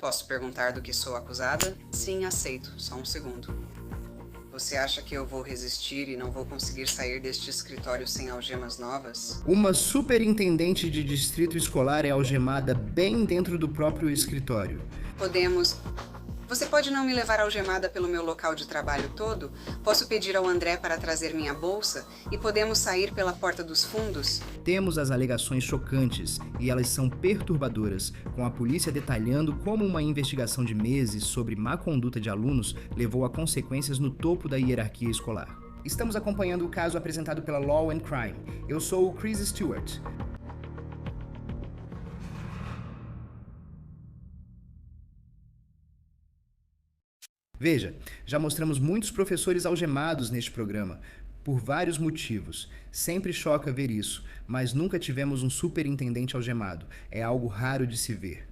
Posso perguntar do que sou acusada? Sim, aceito. Só um segundo. Você acha que eu vou resistir e não vou conseguir sair deste escritório sem algemas novas? Uma superintendente de distrito escolar é algemada bem dentro do próprio escritório. Podemos... Você pode não me levar algemada pelo meu local de trabalho todo? Posso pedir ao André para trazer minha bolsa? E podemos sair pela porta dos fundos? Temos as alegações chocantes, e elas são perturbadoras, com a polícia detalhando como uma investigação de meses sobre má conduta de alunos levou a consequências no topo da hierarquia escolar. Estamos acompanhando o caso apresentado pela Law and Crime. Eu sou o Chris Stewart. Veja, já mostramos muitos professores algemados neste programa, por vários motivos. Sempre choca ver isso, mas nunca tivemos um superintendente algemado. É algo raro de se ver.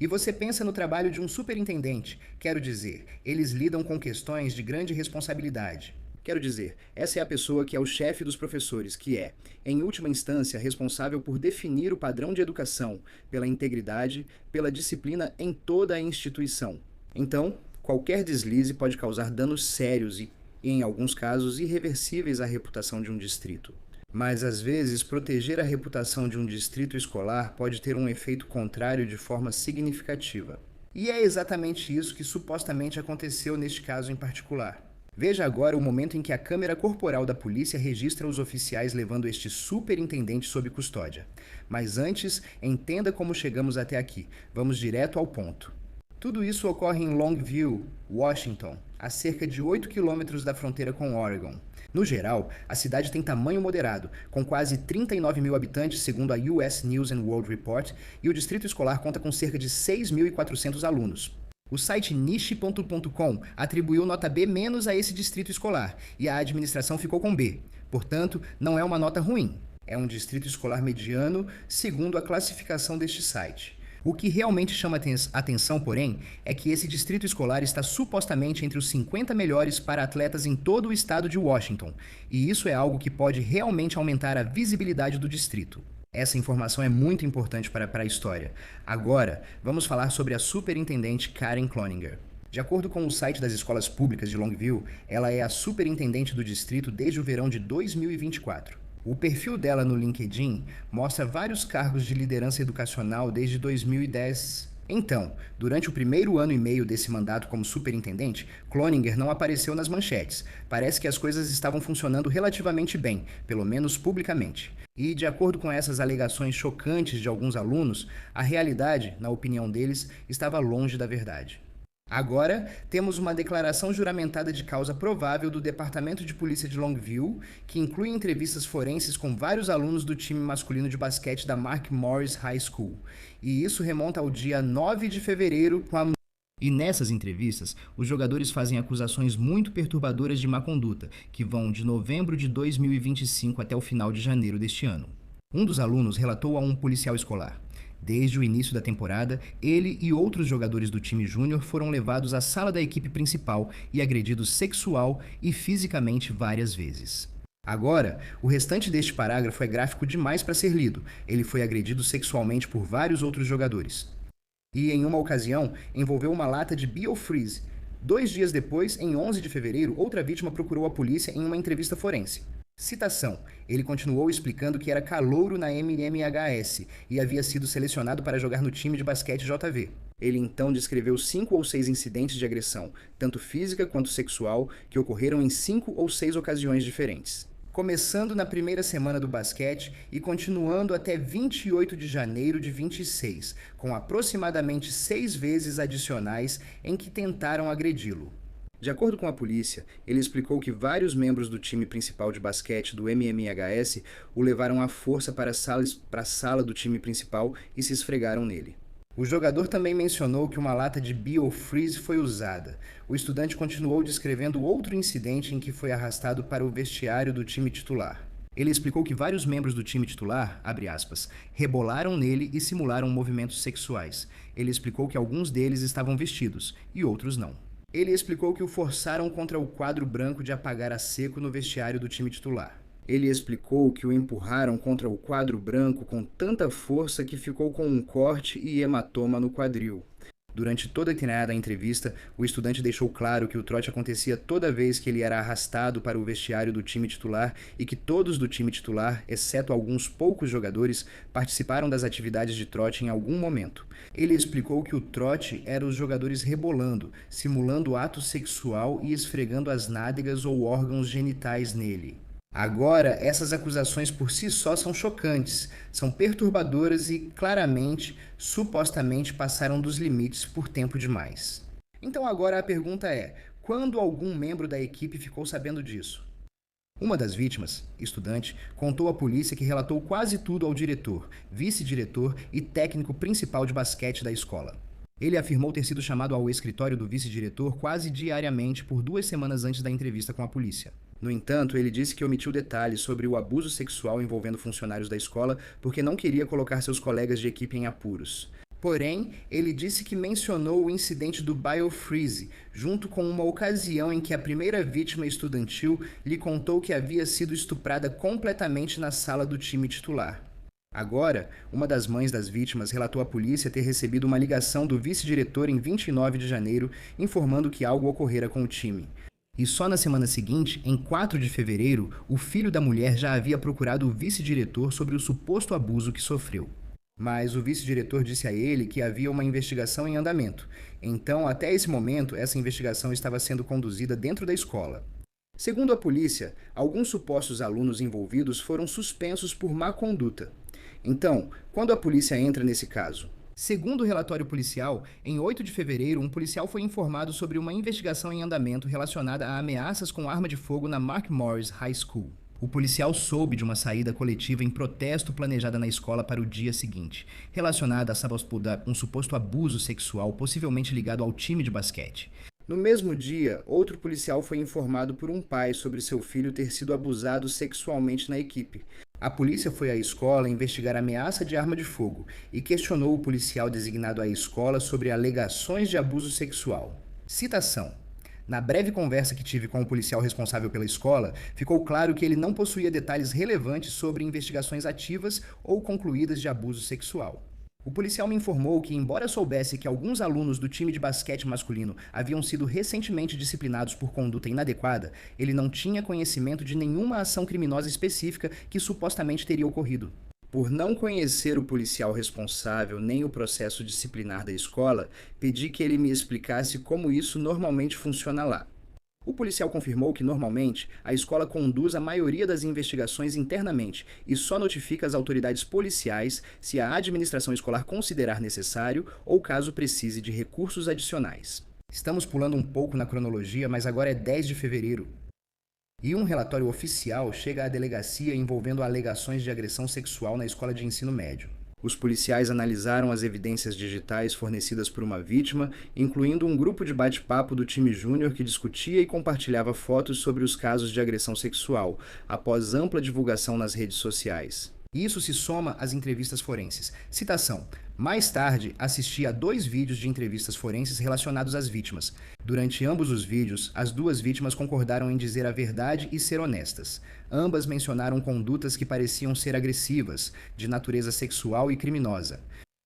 E você pensa no trabalho de um superintendente. Quero dizer, eles lidam com questões de grande responsabilidade. Quero dizer, essa é a pessoa que é o chefe dos professores, que é, em última instância, responsável por definir o padrão de educação, pela integridade, pela disciplina em toda a instituição. Então, qualquer deslize pode causar danos sérios e, em alguns casos, irreversíveis à reputação de um distrito. Mas, às vezes, proteger a reputação de um distrito escolar pode ter um efeito contrário de forma significativa. E é exatamente isso que supostamente aconteceu neste caso em particular. Veja agora o momento em que a câmera corporal da polícia registra os oficiais levando este superintendente sob custódia. Mas antes, entenda como chegamos até aqui. Vamos direto ao ponto. Tudo isso ocorre em Longview, Washington, a cerca de 8 quilômetros da fronteira com Oregon. No geral, a cidade tem tamanho moderado, com quase 39 mil habitantes, segundo a US News and World Report, e o distrito escolar conta com cerca de 6.400 alunos. O site niche.com atribuiu nota B- a esse distrito escolar, e a administração ficou com B. Portanto, não é uma nota ruim. É um distrito escolar mediano, segundo a classificação deste site. O que realmente chama atenção, porém, é que esse distrito escolar está supostamente entre os 50 melhores para atletas em todo o estado de Washington, e isso é algo que pode realmente aumentar a visibilidade do distrito. Essa informação é muito importante para a história. Agora, vamos falar sobre a superintendente Karen Cloninger. De acordo com o site das escolas públicas de Longview, ela é a superintendente do distrito desde o verão de 2024. O perfil dela no LinkedIn mostra vários cargos de liderança educacional desde 2010. Então, durante o primeiro ano e meio desse mandato como superintendente, Cloninger não apareceu nas manchetes. Parece que as coisas estavam funcionando relativamente bem, pelo menos publicamente. E, de acordo com essas alegações chocantes de alguns alunos, a realidade, na opinião deles, estava longe da verdade. Agora, temos uma declaração juramentada de causa provável do Departamento de Polícia de Longview, que inclui entrevistas forenses com vários alunos do time masculino de basquete da Mark Morris High School. E isso remonta ao dia 9 de fevereiro, E nessas entrevistas, os jogadores fazem acusações muito perturbadoras de má conduta, que vão de novembro de 2025 até o final de janeiro deste ano. Um dos alunos relatou a um policial escolar. Desde o início da temporada, ele e outros jogadores do time júnior foram levados à sala da equipe principal e agredidos sexual e fisicamente várias vezes. Agora, o restante deste parágrafo é gráfico demais para ser lido. Ele foi agredido sexualmente por vários outros jogadores. E, em uma ocasião, envolveu uma lata de Biofreeze. 2 dias depois, em 11 de fevereiro, outra vítima procurou a polícia em uma entrevista forense. Citação. Ele continuou explicando que era calouro na MMHS e havia sido selecionado para jogar no time de basquete JV. Ele então descreveu 5 ou 6 incidentes de agressão, tanto física quanto sexual, que ocorreram em 5 ou 6 ocasiões diferentes. Começando na primeira semana do basquete e continuando até 28 de janeiro de 26, com aproximadamente 6 vezes adicionais em que tentaram agredi-lo. De acordo com a polícia, ele explicou que vários membros do time principal de basquete do MMHS o levaram à força para a sala do time principal e se esfregaram nele. O jogador também mencionou que uma lata de Biofreeze foi usada. O estudante continuou descrevendo outro incidente em que foi arrastado para o vestiário do time titular. Ele explicou que vários membros do time titular, abre aspas, rebolaram nele e simularam movimentos sexuais. Ele explicou que alguns deles estavam vestidos e outros não. Ele explicou que o forçaram contra o quadro branco de apagar a seco no vestiário do time titular. Ele explicou que o empurraram contra o quadro branco com tanta força que ficou com um corte e hematoma no quadril. Durante toda a itinerária da entrevista, o estudante deixou claro que o trote acontecia toda vez que ele era arrastado para o vestiário do time titular e que todos do time titular, exceto alguns poucos jogadores, participaram das atividades de trote em algum momento. Ele explicou que o trote era os jogadores rebolando, simulando ato sexual e esfregando as nádegas ou órgãos genitais nele. Agora, essas acusações por si só são chocantes, são perturbadoras e, claramente, supostamente passaram dos limites por tempo demais. Então agora a pergunta é, quando algum membro da equipe ficou sabendo disso? Uma das vítimas, estudante, contou à polícia que relatou quase tudo ao diretor, vice-diretor e técnico principal de basquete da escola. Ele afirmou ter sido chamado ao escritório do vice-diretor quase diariamente por 2 semanas antes da entrevista com a polícia. No entanto, ele disse que omitiu detalhes sobre o abuso sexual envolvendo funcionários da escola porque não queria colocar seus colegas de equipe em apuros. Porém, ele disse que mencionou o incidente do biofreeze, junto com uma ocasião em que a primeira vítima estudantil lhe contou que havia sido estuprada completamente na sala do time titular. Agora, uma das mães das vítimas relatou à polícia ter recebido uma ligação do vice-diretor em 29 de janeiro, informando que algo ocorrera com o time. E só na semana seguinte, em 4 de fevereiro, o filho da mulher já havia procurado o vice-diretor sobre o suposto abuso que sofreu. Mas o vice-diretor disse a ele que havia uma investigação em andamento. Então, até esse momento, essa investigação estava sendo conduzida dentro da escola. Segundo a polícia, alguns supostos alunos envolvidos foram suspensos por má conduta. Então, quando a polícia entra nesse caso? Segundo o relatório policial, em 8 de fevereiro, um policial foi informado sobre uma investigação em andamento relacionada a ameaças com arma de fogo na Mark Morris High School. O policial soube de uma saída coletiva em protesto planejada na escola para o dia seguinte, relacionada a um suposto abuso sexual possivelmente ligado ao time de basquete. No mesmo dia, outro policial foi informado por um pai sobre seu filho ter sido abusado sexualmente na equipe. A polícia foi à escola investigar a ameaça de arma de fogo e questionou o policial designado à escola sobre alegações de abuso sexual. Citação. Na breve conversa que tive com o policial responsável pela escola, ficou claro que ele não possuía detalhes relevantes sobre investigações ativas ou concluídas de abuso sexual. O policial me informou que, embora soubesse que alguns alunos do time de basquete masculino haviam sido recentemente disciplinados por conduta inadequada, ele não tinha conhecimento de nenhuma ação criminosa específica que supostamente teria ocorrido. Por não conhecer o policial responsável nem o processo disciplinar da escola, pedi que ele me explicasse como isso normalmente funciona lá. O policial confirmou que, normalmente, a escola conduz a maioria das investigações internamente e só notifica as autoridades policiais se a administração escolar considerar necessário ou caso precise de recursos adicionais. Estamos pulando um pouco na cronologia, mas agora é 10 de fevereiro. E um relatório oficial chega à delegacia envolvendo alegações de agressão sexual na escola de ensino médio. Os policiais analisaram as evidências digitais fornecidas por uma vítima, incluindo um grupo de bate-papo do time júnior que discutia e compartilhava fotos sobre os casos de agressão sexual, após ampla divulgação nas redes sociais. Isso se soma às entrevistas forenses. Citação. Mais tarde, assisti a 2 vídeos de entrevistas forenses relacionados às vítimas. Durante ambos os vídeos, as 2 vítimas concordaram em dizer a verdade e ser honestas. Ambas mencionaram condutas que pareciam ser agressivas, de natureza sexual e criminosa.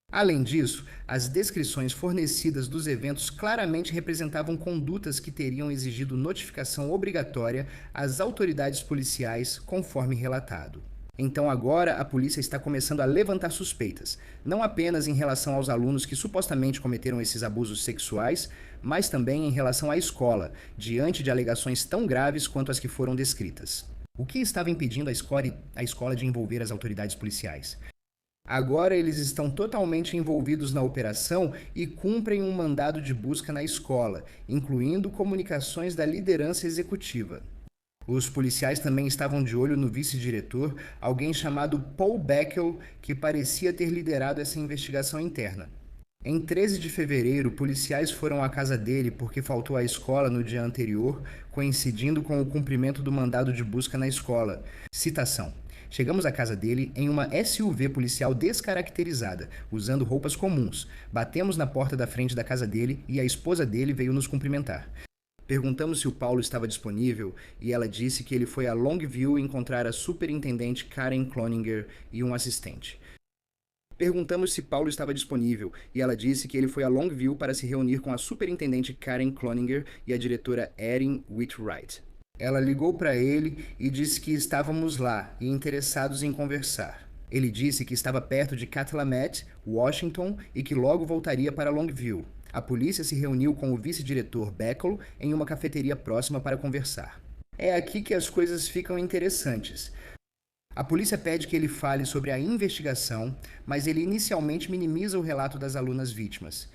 Além disso, as descrições fornecidas dos eventos claramente representavam condutas que teriam exigido notificação obrigatória às autoridades policiais, conforme relatado. Então agora a polícia está começando a levantar suspeitas, não apenas em relação aos alunos que supostamente cometeram esses abusos sexuais, mas também em relação à escola, diante de alegações tão graves quanto as que foram descritas. O que estava impedindo a escola de envolver as autoridades policiais? Agora eles estão totalmente envolvidos na operação e cumprem um mandado de busca na escola, incluindo comunicações da liderança executiva. Os policiais também estavam de olho no vice-diretor, alguém chamado Paul Beckel, que parecia ter liderado essa investigação interna. Em 13 de fevereiro, policiais foram à casa dele porque faltou à escola no dia anterior, coincidindo com o cumprimento do mandado de busca na escola. Citação. Chegamos à casa dele em uma SUV policial descaracterizada, usando roupas comuns. Batemos na porta da frente da casa dele e a esposa dele veio nos cumprimentar. Perguntamos se o Paulo estava disponível e ela disse que ele foi a Longview encontrar a superintendente Karen Cloninger e um assistente. Perguntamos se Paulo estava disponível e ela disse que ele foi a Longview para se reunir com a superintendente Karen Cloninger e a diretora Erin Whitwright. Ela ligou para ele e disse que estávamos lá e interessados em conversar. Ele disse que estava perto de Cathlamet, Washington, e que logo voltaria para Longview. A polícia se reuniu com o vice-diretor Beckel em uma cafeteria próxima para conversar. É aqui que as coisas ficam interessantes. A polícia pede que ele fale sobre a investigação, mas ele inicialmente minimiza o relato das alunas vítimas.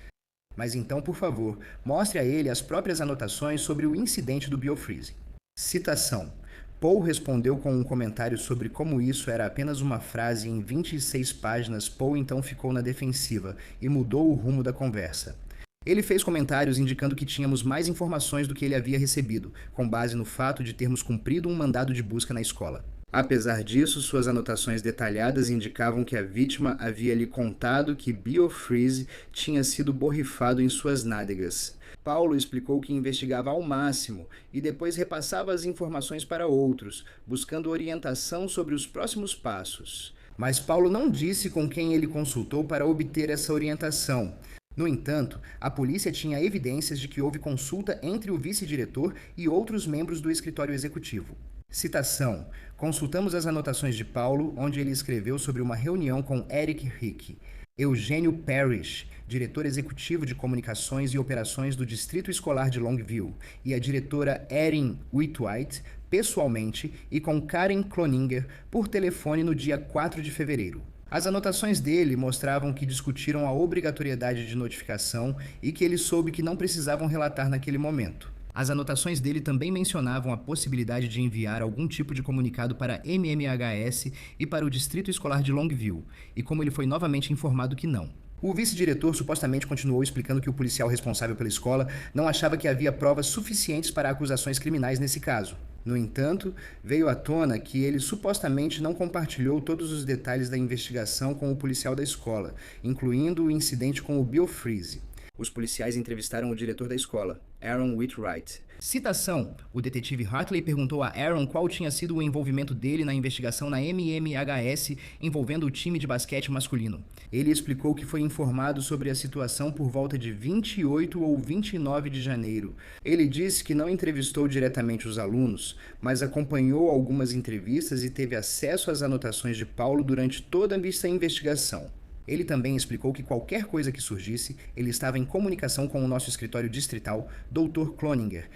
Mas então, por favor, mostre a ele as próprias anotações sobre o incidente do biofreeze. Citação. Paul respondeu com um comentário sobre como isso era apenas uma frase em 26 páginas. Paul então ficou na defensiva e mudou o rumo da conversa. Ele fez comentários indicando que tínhamos mais informações do que ele havia recebido, com base no fato de termos cumprido um mandado de busca na escola. Apesar disso, suas anotações detalhadas indicavam que a vítima havia lhe contado que biofreeze tinha sido borrifado em suas nádegas. Paulo explicou que investigava ao máximo e depois repassava as informações para outros, buscando orientação sobre os próximos passos. Mas Paulo não disse com quem ele consultou para obter essa orientação. No entanto, a polícia tinha evidências de que houve consulta entre o vice-diretor e outros membros do escritório executivo. Citação. Consultamos as anotações de Paulo, onde ele escreveu sobre uma reunião com Eric Hick, Eugênio Parrish, diretor executivo de comunicações e operações do Distrito Escolar de Longview, e a diretora Erin Whitwright, pessoalmente, e com Karen Cloninger, por telefone no dia 4 de fevereiro. As anotações dele mostravam que discutiram a obrigatoriedade de notificação e que ele soube que não precisavam relatar naquele momento. As anotações dele também mencionavam a possibilidade de enviar algum tipo de comunicado para MMHS e para o Distrito Escolar de Longview, e como ele foi novamente informado que não. O vice-diretor supostamente continuou explicando que o policial responsável pela escola não achava que havia provas suficientes para acusações criminais nesse caso. No entanto, veio à tona que ele supostamente não compartilhou todos os detalhes da investigação com o policial da escola, incluindo o incidente com o biofreeze. Os policiais entrevistaram o diretor da escola, Aaron Whitwright. Citação. O detetive Hartley perguntou a Aaron qual tinha sido o envolvimento dele na investigação na MMHS envolvendo o time de basquete masculino. Ele explicou que foi informado sobre a situação por volta de 28 ou 29 de janeiro. Ele disse que não entrevistou diretamente os alunos, mas acompanhou algumas entrevistas e teve acesso às anotações de Paulo durante toda essa investigação. Ele também explicou que qualquer coisa que surgisse, ele estava em comunicação com o nosso escritório distrital, Dr. Cloninger,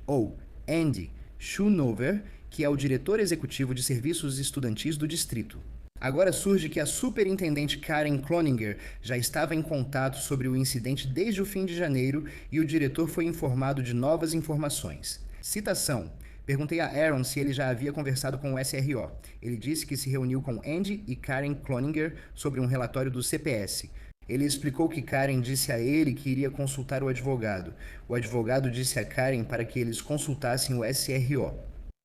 ou Andy Schoonover, que é o diretor executivo de serviços estudantis do distrito. Agora surge que a superintendente Karen Cloninger já estava em contato sobre o incidente desde o fim de janeiro e o diretor foi informado de novas informações. Citação. Perguntei a Aaron se ele já havia conversado com o SRO. Ele disse que se reuniu com Andy e Karen Cloninger sobre um relatório do CPS. Ele explicou que Karen disse a ele que iria consultar o advogado. O advogado disse a Karen para que eles consultassem o SRO.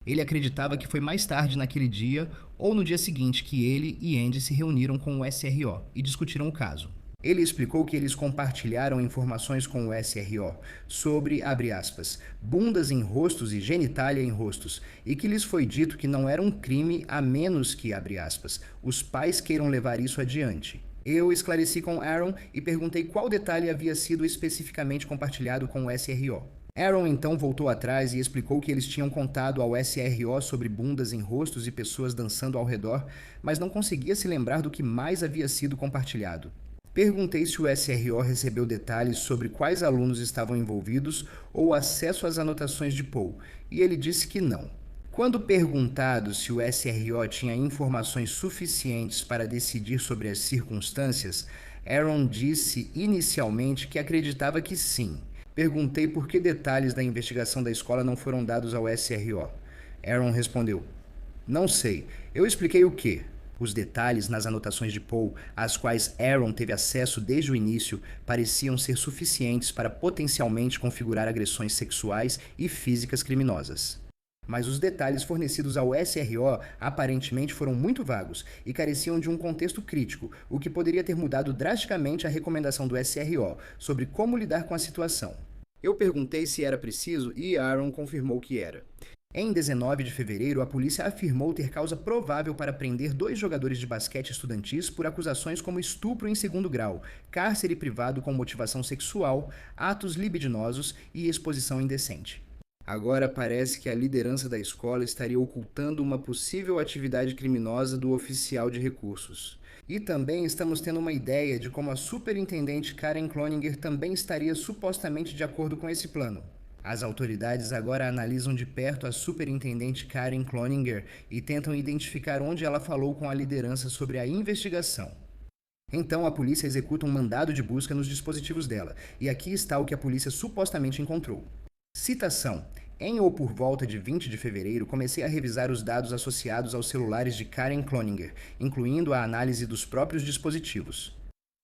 Ele acreditava que foi mais tarde naquele dia ou no dia seguinte que ele e Andy se reuniram com o SRO e discutiram o caso. Ele explicou que eles compartilharam informações com o SRO sobre, abre aspas, bundas em rostos e genitália em rostos, e que lhes foi dito que não era um crime a menos que, abre aspas, os pais queiram levar isso adiante. Eu esclareci com Aaron e perguntei qual detalhe havia sido especificamente compartilhado com o SRO. Aaron então voltou atrás e explicou que eles tinham contado ao SRO sobre bundas em rostos e pessoas dançando ao redor, mas não conseguia se lembrar do que mais havia sido compartilhado. Perguntei se o SRO recebeu detalhes sobre quais alunos estavam envolvidos ou acesso às anotações de Paul, e ele disse que não. Quando perguntado se o SRO tinha informações suficientes para decidir sobre as circunstâncias, Aaron disse inicialmente que acreditava que sim. Perguntei por que detalhes da investigação da escola não foram dados ao SRO. Aaron respondeu: "Não sei. Eu expliquei o quê?" Os detalhes nas anotações de Paul, às quais Aaron teve acesso desde o início, pareciam ser suficientes para potencialmente configurar agressões sexuais e físicas criminosas. Mas os detalhes fornecidos ao SRO aparentemente foram muito vagos e careciam de um contexto crítico, o que poderia ter mudado drasticamente a recomendação do SRO sobre como lidar com a situação. Eu perguntei se era preciso e Aaron confirmou que era. Em 19 de fevereiro, a polícia afirmou ter causa provável para prender 2 jogadores de basquete estudantis por acusações como estupro em segundo grau, cárcere privado com motivação sexual, atos libidinosos e exposição indecente. Agora parece que a liderança da escola estaria ocultando uma possível atividade criminosa do oficial de recursos. E também estamos tendo uma ideia de como a superintendente Karen Cloninger também estaria supostamente de acordo com esse plano. As autoridades agora analisam de perto a superintendente Karen Cloninger e tentam identificar onde ela falou com a liderança sobre a investigação. Então a polícia executa um mandado de busca nos dispositivos dela, e aqui está o que a polícia supostamente encontrou. Citação: em ou por volta de 20 de fevereiro, comecei a revisar os dados associados aos celulares de Karen Cloninger, incluindo a análise dos próprios dispositivos.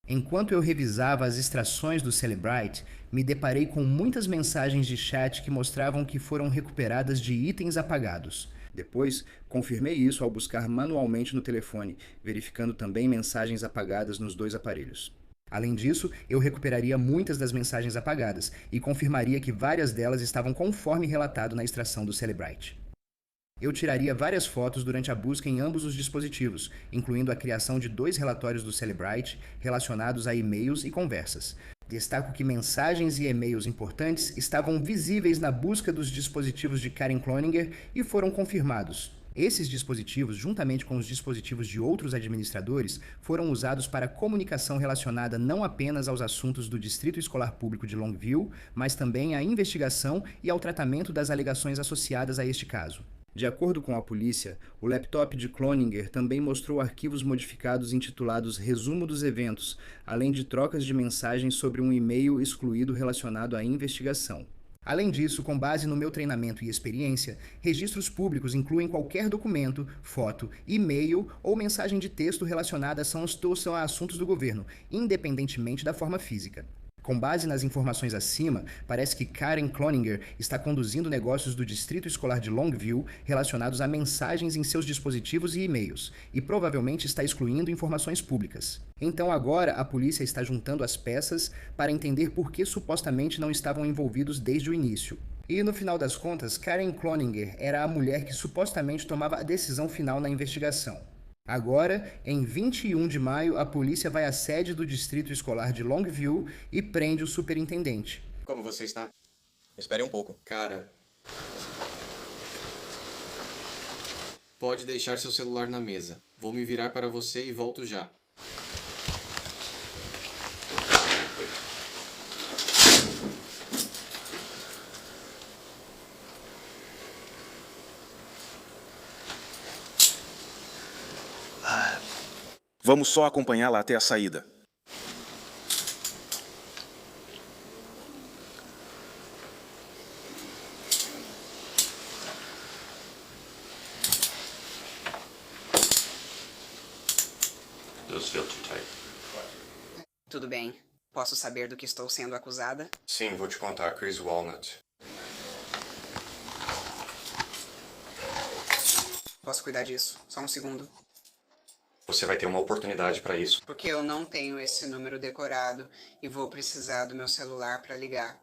Enquanto eu revisava as extrações do Celebrite, me deparei com muitas mensagens de chat que mostravam que foram recuperadas de itens apagados. Depois, confirmei isso ao buscar manualmente no telefone, verificando também mensagens apagadas nos 2 aparelhos. Além disso, eu recuperaria muitas das mensagens apagadas e confirmaria que várias delas estavam conforme relatado na extração do Celebrite. Eu tiraria várias fotos durante a busca em ambos os dispositivos, incluindo a criação de 2 relatórios do Celebrite relacionados a e-mails e conversas. Destaco que mensagens e e-mails importantes estavam visíveis na busca dos dispositivos de Karen Cloninger e foram confirmados. Esses dispositivos, juntamente com os dispositivos de outros administradores, foram usados para comunicação relacionada não apenas aos assuntos do Distrito Escolar Público de Longview, mas também à investigação e ao tratamento das alegações associadas a este caso. De acordo com a polícia, o laptop de Cloninger também mostrou arquivos modificados intitulados Resumo dos Eventos, além de trocas de mensagens sobre um e-mail excluído relacionado à investigação. Além disso, com base no meu treinamento e experiência, registros públicos incluem qualquer documento, foto, e-mail ou mensagem de texto relacionada a assuntos do governo, independentemente da forma física. Com base nas informações acima, parece que Karen Cloninger está conduzindo negócios do Distrito Escolar de Longview relacionados a mensagens em seus dispositivos e e-mails, e provavelmente está excluindo informações públicas. Então agora a polícia está juntando as peças para entender por que supostamente não estavam envolvidos desde o início. E no final das contas, Karen Cloninger era a mulher que supostamente tomava a decisão final na investigação. Agora, em 21 de maio, a polícia vai à sede do Distrito Escolar de Longview e prende o superintendente. Como você está? Espere um pouco. Cara, pode deixar seu celular na mesa. Vou me virar para você e volto já. Vamos só acompanhá-la até a saída. Tudo bem. Posso saber do que estou sendo acusada? Sim, vou te contar, Chris Walnut. Posso cuidar disso? Só um segundo. Você vai ter uma oportunidade para isso. Porque eu não tenho esse número decorado e vou precisar do meu celular para ligar.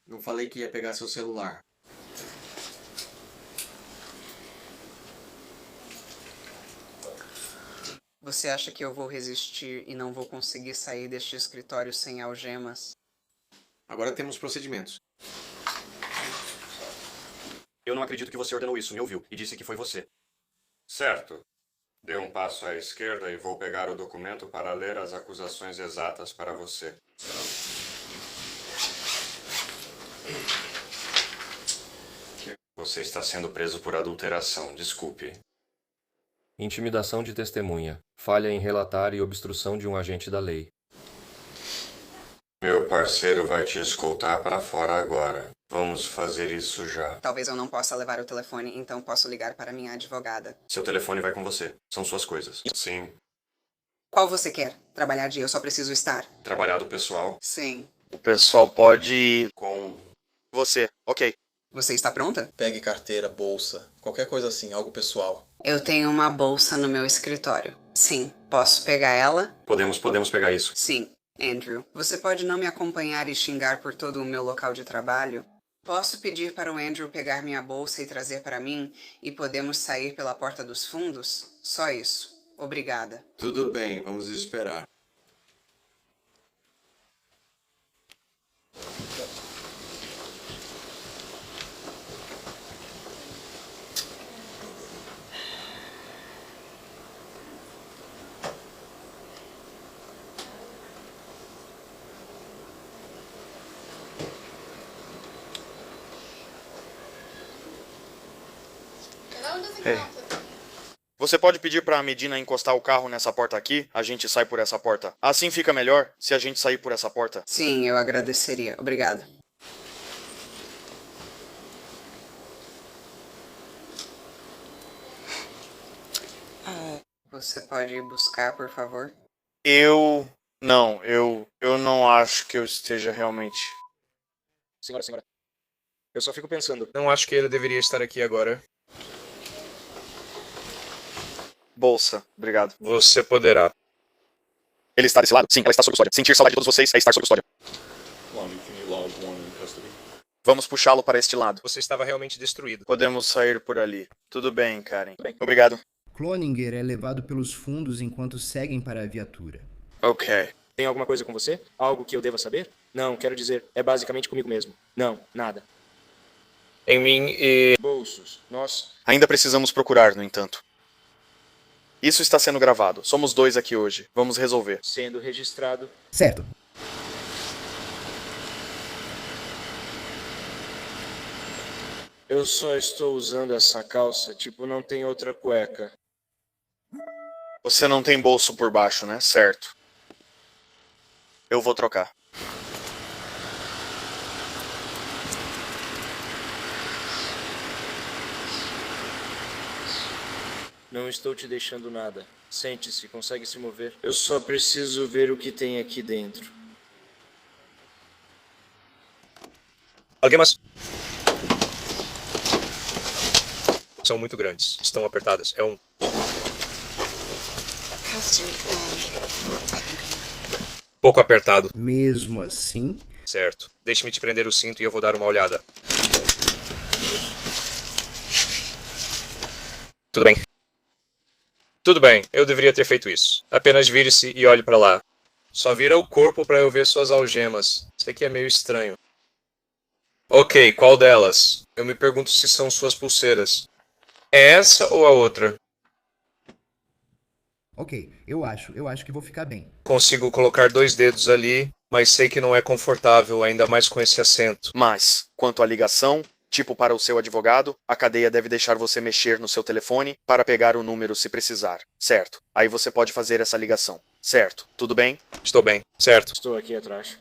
Não falei que ia pegar seu celular. Você acha que eu vou resistir e não vou conseguir sair deste escritório sem algemas? Agora temos procedimentos. Eu não acredito que você ordenou isso, me ouviu, e disse que foi você. Certo. Dê um passo à esquerda e vou pegar o documento para ler as acusações exatas para você. Você está sendo preso por adulteração, desculpe. Intimidação de testemunha, falha em relatar e obstrução de um agente da lei. Meu parceiro vai te escoltar para fora agora. Vamos fazer isso já. Talvez eu não possa levar o telefone, então posso ligar para minha advogada. Seu telefone vai com você. São suas coisas. Sim. Qual você quer? Trabalhar de eu só preciso estar? Trabalhado pessoal. Sim. O pessoal pode ir Com... você. Ok. Você está pronta? Pegue carteira, bolsa, qualquer coisa assim, algo pessoal. Eu tenho uma bolsa no meu escritório. Sim. Posso pegar ela? Podemos pegar isso. Sim. Andrew, você pode não me acompanhar e xingar por todo o meu local de trabalho? Posso pedir para o Andrew pegar minha bolsa e trazer para mim e podemos sair pela porta dos fundos? Só isso. Obrigada. Tudo bem, vamos esperar. Ei. Você pode pedir pra Medina encostar o carro nessa porta aqui? A gente sai por essa porta. Assim fica melhor se a gente sair por essa porta. Sim, eu agradeceria. Obrigada. Você pode ir buscar, por favor? Não, eu não acho que eu esteja realmente. Senhora. Eu só fico pensando. Não acho que ele deveria estar aqui agora. Bolsa, obrigado. Você poderá. Ele está desse lado? Sim, ela está sob custódia. Sentir saudade de todos vocês é estar sob custódia. Vamos puxá-lo para este lado. Você estava realmente destruído. Podemos sair por ali. Tudo bem, Karen. Obrigado. Cloninger é levado pelos fundos enquanto seguem para a viatura. Ok. Tem alguma coisa com você? Algo que eu deva saber? Não, quero dizer, é basicamente comigo mesmo. Não, nada. Em mim e... bolsos. Nós... Ainda precisamos procurar, no entanto. Isso está sendo gravado. Somos 2 aqui hoje. Vamos resolver. Sendo registrado. Certo. Eu só estou usando essa calça, tipo, não tem outra cueca. Você não tem bolso por baixo, né? Certo. Eu vou trocar. Não estou te deixando nada. Sente-se, consegue se mover. Eu só preciso ver o que tem aqui dentro. Algemas são muito grandes. Estão apertadas. É um... pouco apertado. Mesmo assim, Certo. Deixe-me te prender o cinto e eu vou dar uma olhada. Tudo bem. Tudo bem, eu deveria ter feito isso. Apenas vire-se e olhe para lá. Só vira o corpo para eu ver suas algemas. Isso aqui é meio estranho. Ok, qual delas? Eu me pergunto se são suas pulseiras. É essa ou a outra? ok, eu acho que vou ficar bem. Consigo colocar 2 dedos ali, mas sei que não é confortável, ainda mais com esse assento. Mas, quanto à ligação, tipo para o seu advogado, a cadeia deve deixar você mexer no seu telefone para pegar o número se precisar. Certo. Aí você pode fazer essa ligação. Certo. Tudo bem? Estou bem, certo. Estou aqui atrás.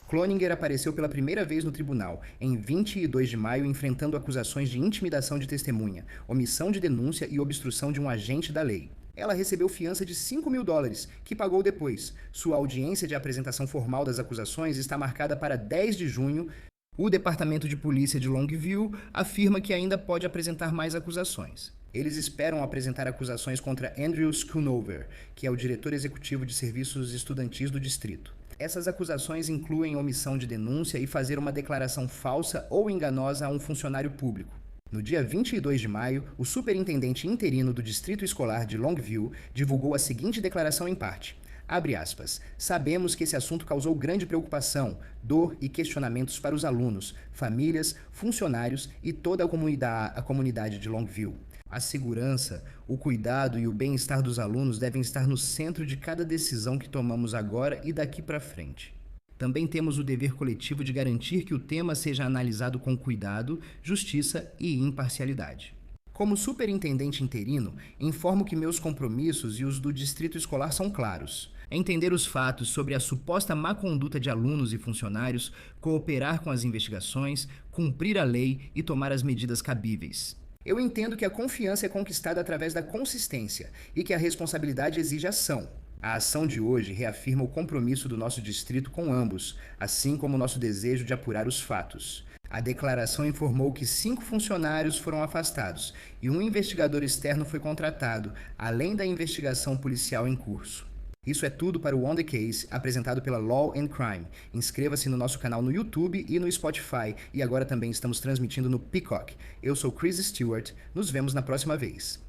Cloninger apareceu pela primeira vez no tribunal, em 22 de maio, enfrentando acusações de intimidação de testemunha, omissão de denúncia e obstrução de um agente da lei. Ela recebeu fiança de $5.000, que pagou depois. Sua audiência de apresentação formal das acusações está marcada para 10 de junho. O Departamento de Polícia de Longview afirma que ainda pode apresentar mais acusações. Eles esperam apresentar acusações contra Andrew Schoonover, que é o diretor executivo de serviços estudantis do distrito. Essas acusações incluem omissão de denúncia e fazer uma declaração falsa ou enganosa a um funcionário público. No dia 22 de maio, o superintendente interino do Distrito Escolar de Longview divulgou a seguinte declaração em parte. Abre aspas. Sabemos que esse assunto causou grande preocupação, dor e questionamentos para os alunos, famílias, funcionários e toda a comunidade de Longview. A segurança, o cuidado e o bem-estar dos alunos devem estar no centro de cada decisão que tomamos agora e daqui para frente. Também temos o dever coletivo de garantir que o tema seja analisado com cuidado, justiça e imparcialidade. Como superintendente interino, informo que meus compromissos e os do distrito escolar são claros. Entender os fatos sobre a suposta má conduta de alunos e funcionários, cooperar com as investigações, cumprir a lei e tomar as medidas cabíveis. Eu entendo que a confiança é conquistada através da consistência e que a responsabilidade exige ação. A ação de hoje reafirma o compromisso do nosso distrito com ambos, assim como o nosso desejo de apurar os fatos. A declaração informou que 5 funcionários foram afastados e um investigador externo foi contratado, além da investigação policial em curso. Isso é tudo para o On The Case, apresentado pela Law and Crime. Inscreva-se no nosso canal no YouTube e no Spotify, e agora também estamos transmitindo no Peacock. Eu sou Chris Stewart, nos vemos na próxima vez.